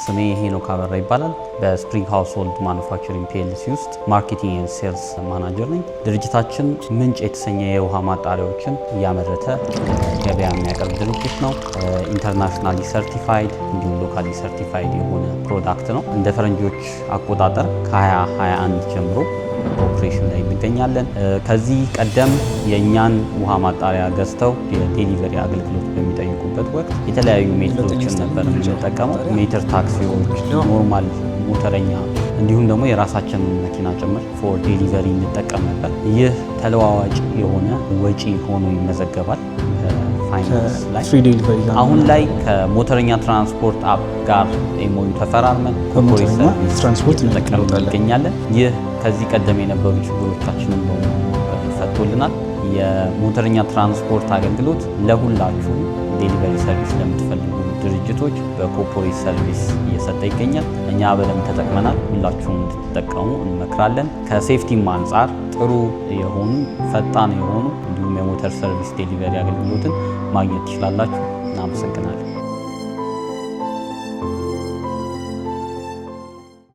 ስሜ ሄኖክ አበራ ይባላል። በስፕሪንግ ሃውስሆልድ ማኑፋክቸሪንግ ፒኤልሲ ውስጥ ማርኬቲንግ ኤንድ ሴልስ ማናጀር ነኝ። ድርጅታችን ምንጭ የተሰኘ የውሃ ማጣሪያዎችን እያመረተ ገበያ የሚያቀርብ ድርጅት ነው። ኢንተርናሽናሊ ሰርቲፋይድ እንዲሁም ሎካሊ ሰርቲፋይድ የሆነ ፕሮዳክት ነው። እንደ ፈረንጆች አቆጣጠር ከ2021 ጀምሮ ኦፕሬሽን ላይ እንገኛለን። ከዚህ ቀደም የእኛን ውሃ ማጣሪያ ገዝተው የዴሊቨሪ አገልግሎት በሚጠይቁበት ወቅት የተለያዩ ሜትዶችን ነበር የምንጠቀመው። ሜትር ታክሲዎች፣ ኖርማል ሞተረኛ እንዲሁም ደግሞ የራሳችንን መኪና ጭምር ፎር ዴሊቨሪ እንጠቀም ነበር። ይህ ተለዋዋጭ የሆነ ወጪ ሆኖ ይመዘገባል ፋይናንስ ላይ። አሁን ላይ ከሞተረኛ ትራንስፖርት አፕ ጋር ኤምኦዩ ተፈራርመን ኮርፖሬት ትራንስፖርት እንጠቀማለን። ይህ ከዚህ ቀደም የነበሩ ችግሮቻችንን ፈቶልናል። የሞተረኛ ትራንስፖርት አገልግሎት ለሁላችሁ ዴሊቨሪ ሰርቪስ ለምትፈልጉ ድርጅቶች በኮርፖሬት ሰርቪስ እየሰጠ ይገኛል። እኛ በደንብ ተጠቅመናል። ሁላችሁም እንድትጠቀሙ እንመክራለን። ከሴፍቲም አንጻር ጥሩ የሆኑ ፈጣን የሆኑ እንዲሁም የሞተር ሰርቪስ ዴሊቨሪ አገልግሎትን ማግኘት ትችላላችሁ። እናመሰግናለን።